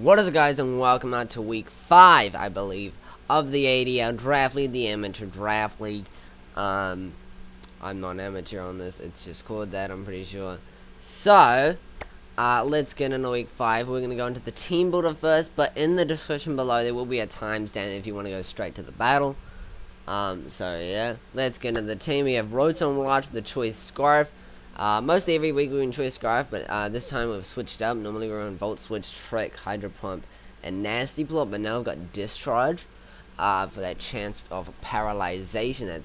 What is it, guys, and welcome out to week 5, I believe, of the ADL Draft League, the Amateur Draft League. I'm not an amateur on this, it's just called that, I'm pretty sure. So, let's get into week 5. We're going to go into the team builder first, but in the description below there will be a timestamp if you want to go straight to the battle. So yeah, let's get into the team. We have Rotom Watch, the Choice Scarf. Mostly every week we're in Choice Scarf, but this time we've switched up. Normally we're on Volt Switch, Trick, Hydro Pump, and Nasty Plot, but now we've got Discharge for that chance of paralyzation, that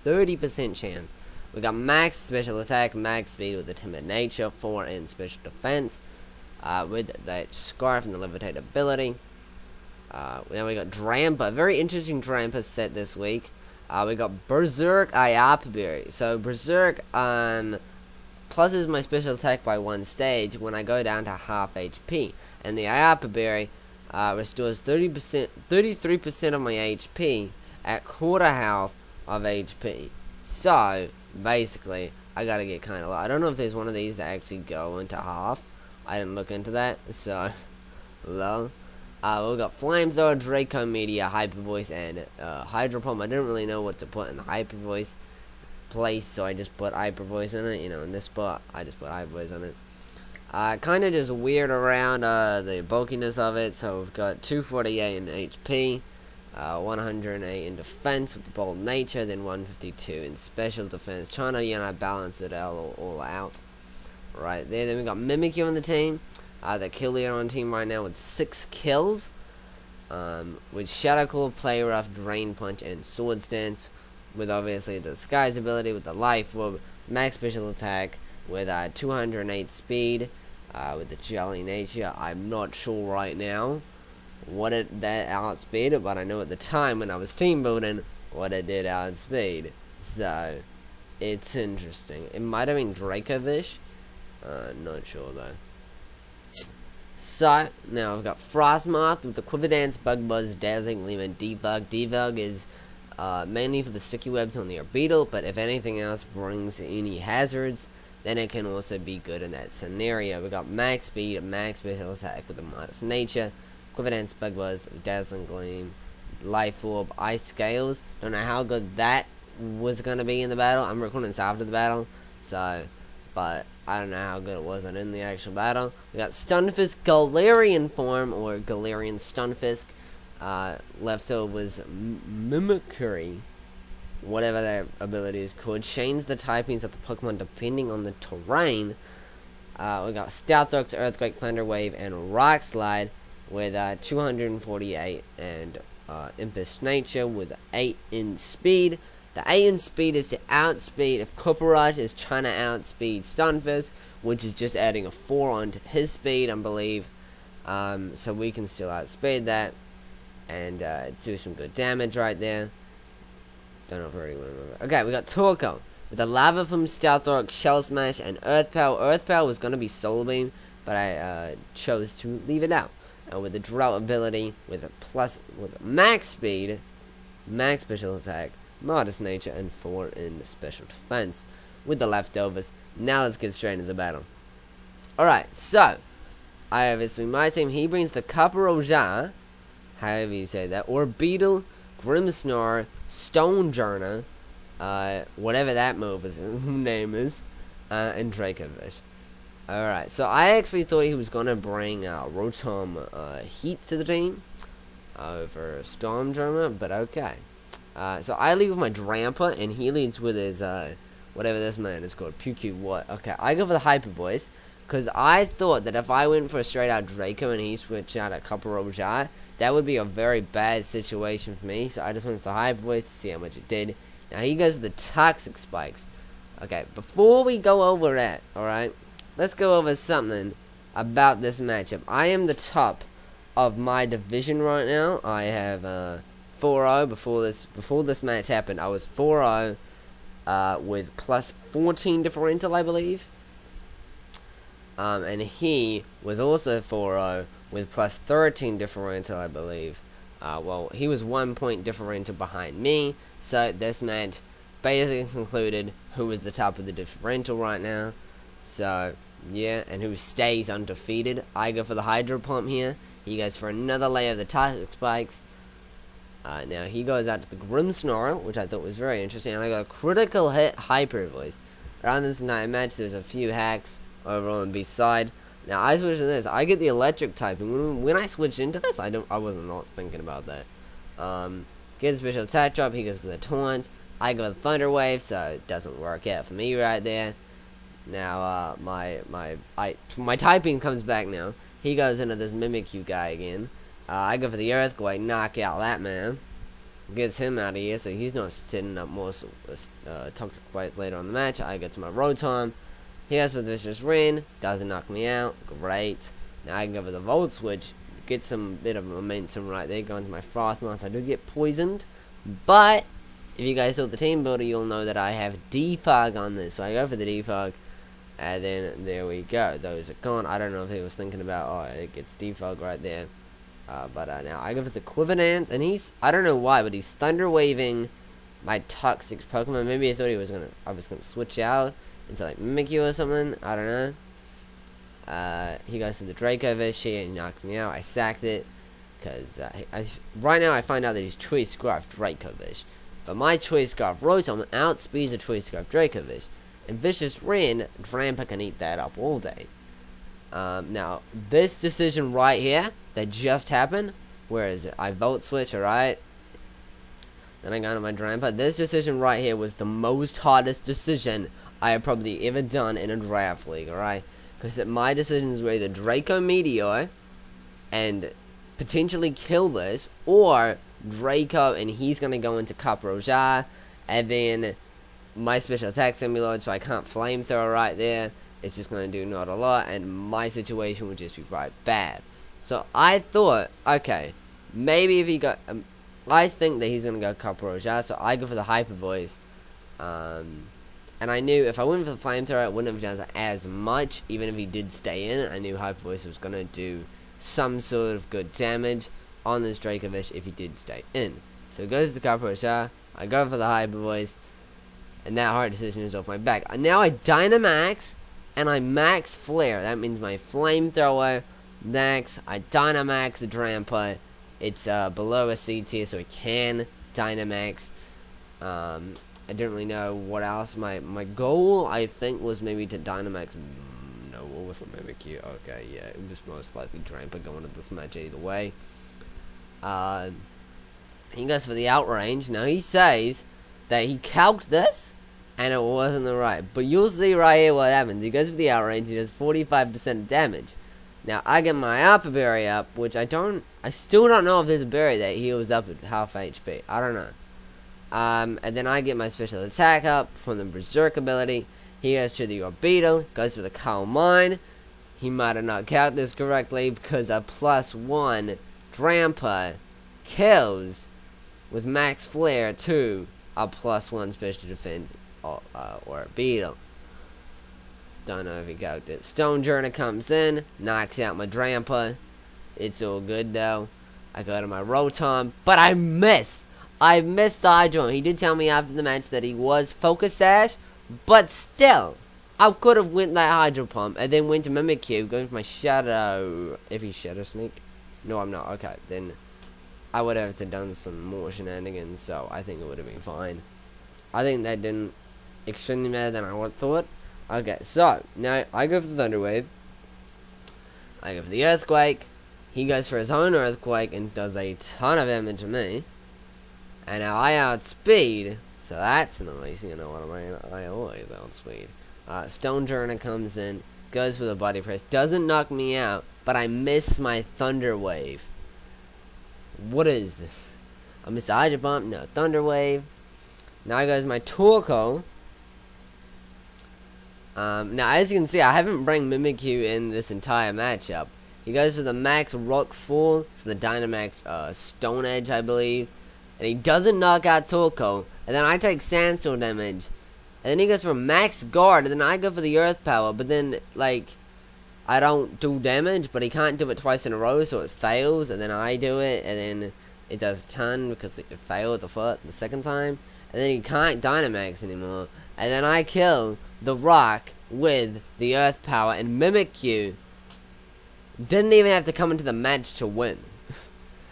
30% chance. We got Max Special Attack, Max Speed with the Timid Nature, 4 in Special Defense, with that Scarf and the Levitate ability. Now we got Drampa, very interesting Drampa set this week. We got Berserk Iapberry. So Berserk pluses my special attack by 1 stage when I go down to half HP, and the Iapberry restores 33% of my HP at quarter health of HP. So basically, I gotta get kind of low. I don't know if there's one of these that actually go into half. I didn't look into that, so lol. We got Flamethrower, Draco Meteor, Hyper Voice, and Hydro Pump. I didn't really know what to put in the Hyper Voice place, so I just put Hyper Voice in it. You know, in this spot, I just put Hyper Voice on it. Kind of just weird around the bulkiness of it. So we've got 248 in HP, 108 in defense with the Bold Nature, then 152 in special defense. Trying to, balance it all out right there. Then we got Mimikyu on the team. The kill leader on team right now with 6 kills, with Shadow Claw, Play Rough, Drain Punch, and Sword Stance, with obviously the Disguise ability, with the Life Orb, Max Special Attack, with 208 Speed, with the Jelly Nature. I'm not sure right now what that outspeed, but I know at the time when I was team building what it did outspeed. So it's interesting. It might have been Dracovish, not sure though. So, now I've got Frostmoth with the Quiver Dance, Bug Buzz, Dazzling Gleam, and Devug. Devug is mainly for the sticky webs on the Beetle, but if anything else brings any hazards, then it can also be good in that scenario. We've got Max Speed, Max Special Attack with the Modest Nature, Quiver Dance, Bug Buzz, Dazzling Gleam, Life Orb, Ice Scales. Don't know how good that was going to be in the battle. I'm recording this after the battle, so, but I don't know how good it was in the actual battle. We got Stunfisk Galarian form, or Galarian Stunfisk. Left over was Mimicry, whatever that ability is called. Change the typings of the Pokemon depending on the terrain. We got Stouthrux, Earthquake, Thunder Wave, and Rock Slide with 248 and Impish Nature with 8 in speed. The 8 in speed is to outspeed if Copperage is trying to outspeed Stunfisk, which is just adding a 4 onto his speed, I believe. So we can still outspeed that and do some good damage right there. Don't know if I already went over. Okay, we got Torkoal with the Lava from Stouthrux, Shell Smash, and Earth Power. Earth Power was going to be Solar Beam, but I chose to leave it out. With the Drought ability, with max speed, max special attack, Modest Nature, and 4 in special defense with the leftovers. Now let's get straight into the battle. Alright, so obviously my team, he brings the Caparoja, however you say that, or Beetle, Grimmsnarl, Stonejourner, whatever that name is, and Dracovish. Alright, so I actually thought he was gonna bring Rotom Heat to the team over Stormjormer, but okay. So I lead with my Drampa, and he leads with his, whatever this man is called, Puku what. Okay, I go for the Hyper Voice, because I thought that if I went for a straight out Draco and he switched out a Caparoja, that would be a very bad situation for me, so I just went for the Hyper Voice to see how much it did. Now he goes for the Toxic Spikes. Okay, before we go over that, alright, let's go over something about this matchup. I am the top of my division right now. I have, 4-0 before this match happened. I was 4-0 with plus 14 differential, I believe. And he was also 4-0 with plus 13 differential, I believe. Well, he was 1 point differential behind me. So this match basically concluded who was the top of the differential right now. So Yeah, and who stays undefeated. I go for the Hydro Pump here. He goes for another layer of the Toxic Spikes. Now he goes out to the Grimmsnarl, which I thought was very interesting. And I got a critical hit Hyper Voice. Around this entire match, there's a few hacks over on the B side. Now I switch to this. I get the electric type, and when I switch into this, I wasn't not thinking about that. Get the special attack drop. He goes to the taunt. I go with Thunder Wave, so it doesn't work out for me right there. Now my typing comes back now. He goes into this Mimikyu guy again. I go for the Earthquake, knock out that man. Gets him out of here, so he's not sitting up more Toxic Spikes later on the match. I get to my Rotom. He goes for the Vicious Rin, doesn't knock me out. Great. Now I can go for the Volt Switch, get some bit of momentum right there. Go into my Frostmoth. I do get poisoned, but if you guys saw the team builder, you'll know that I have Defog on this. So I go for the Defog, and then there we go. Those are gone. I don't know if he was thinking about, oh, it gets Defog right there. But now I go for the Quiverant, and I don't know why, but he's Thunder Waving my Toxic Pokemon. Maybe I thought I was gonna switch out into like Mimikyu or something. I don't know. He goes to the Dracovish here and he knocks me out. I sacked it because right now I find out that he's Choice Scarf Dracovish, but my Choice Scarf Rotom outspeeds the Choice Scarf Dracovish, and Vicious Rin, Drampa can eat that up all day. Now this decision right here that just happened, where is it? I Volt Switch, alright. Then I got into my Drampa. This decision right here was the most hardest decision I have probably ever done in a draft league, alright? Because my decisions were either Draco Meteor and potentially kill this, or Draco and he's going to go into Caproja, and then my special attack Simuloid, so I can't Flamethrower right there. It's just going to do not a lot, and my situation would just be right bad. So I thought, okay, maybe if he got... I think that he's going to go Caproja, so I go for the Hyper Voice. And I knew if I went for the Flamethrower, it wouldn't have done as much, even if he did stay in. I knew Hyper Voice was going to do some sort of good damage on this Dracovish if he did stay in. So it goes to the Caproja, I go for the Hyper Voice, and that hard decision is off my back. Now I Dynamax, and I Max Flare. That means my Flamethrower, next, I Dynamax the Drampa. It's below a C tier, so it can Dynamax. I don't really know what else. My goal, I think, was maybe to Dynamax. No, what was the Mimikyu? Okay, yeah, it was most likely Drampa going into this match either way. He goes for the Outrange. Now, he says that he calced this, and it wasn't the right. But you'll see right here what happens. He goes for the Outrage, he does 45% damage. Now, I get my Upper Berry up, which I still don't know if there's a berry that heals up at half HP. I don't know. And then I get my special attack up from the Berserk ability. He goes to the Orbeetle, goes to the Calm Mind. He might have not counted this correctly because a +1 Drampa kills with Max Flare to a +1 special defense or Orbeetle. Don't know if he got it. Stone Journey comes in, knocks out my Drampa. It's all good though. I go to my Rotom, but I miss. I missed the Hydro. He did tell me after the match that he was Focus Sash, but still, I could have went that Hydro Pump and then went to Mimikyu, going for my Shadow. If he's Shadow Sneak, no, I'm not. Okay, then I would have to done some more shenanigans. So I think it would have been fine. I think that didn't extremely matter than I would thought. Okay, so now I go for the Thunder Wave. I go for the Earthquake. He goes for his own Earthquake and does a ton of damage to me. And now I outspeed, so that's nice, you know what I mean? I always outspeed. Stone Journey comes in, goes for the Body Press, doesn't knock me out, but I miss my Thunder Wave. What is this? I miss the Hydro Pump, no Thunder Wave. Now goes my Torkoal. Now as you can see, I haven't bring Mimikyu in this entire matchup. He goes for the Max Rock Fall, so the Dynamax Stone Edge, I believe. And he doesn't knock out Torkoal. And then I take Sandstorm damage. And then he goes for Max Guard. And then I go for the Earth Power. But then, like, I don't do damage. But he can't do it twice in a row. So it fails. And then I do it. And then it does a ton. Because it failed the second time. And then he can't Dynamax anymore. And then I kill the Rock with the Earth Power, and Mimikyu didn't even have to come into the match to win.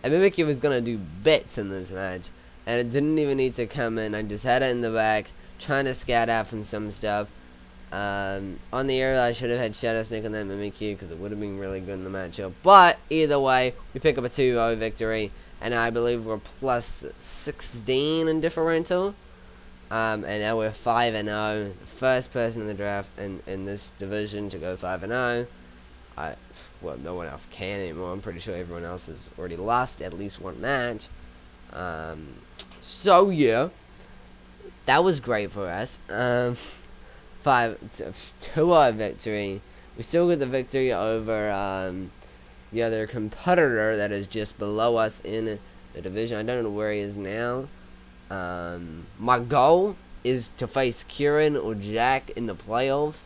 And Mimikyu was gonna do bits in this match, and it didn't even need to come in. I just had it in the back, trying to scout out from some stuff. On the air, I should have had Shadow Sneak on that Mimikyu, because it would have been really good in the matchup. But, either way, we pick up a 2-0 victory, and I believe we're plus 16 in differential. And now we're 5-0. First person in the draft in this division to go 5-0. Well, no one else can anymore. I'm pretty sure everyone else has already lost at least one match. So yeah, that was great for us. 2-0 victory. We still get the victory over the other competitor that is just below us in the division. I don't know where he is now. My goal is to face Kieran or Jack in the playoffs.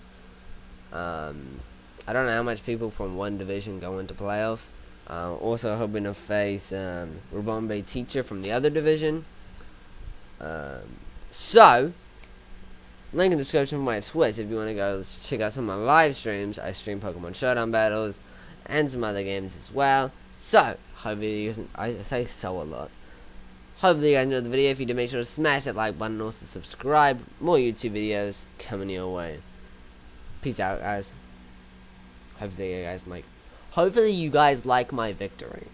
I don't know how much people from one division go into playoffs. Also hoping to face Rabombe Teacher from the other division. So, link in the description for my Twitch if you want to go check out some of my live streams. I stream Pokemon Showdown battles and some other games as well. So, hopefully you guys, I say so a lot. Hopefully you guys enjoyed the video. If you did, make sure to smash that like button and also subscribe. More YouTube videos coming your way. Peace out, guys. Hopefully you guys like my victory.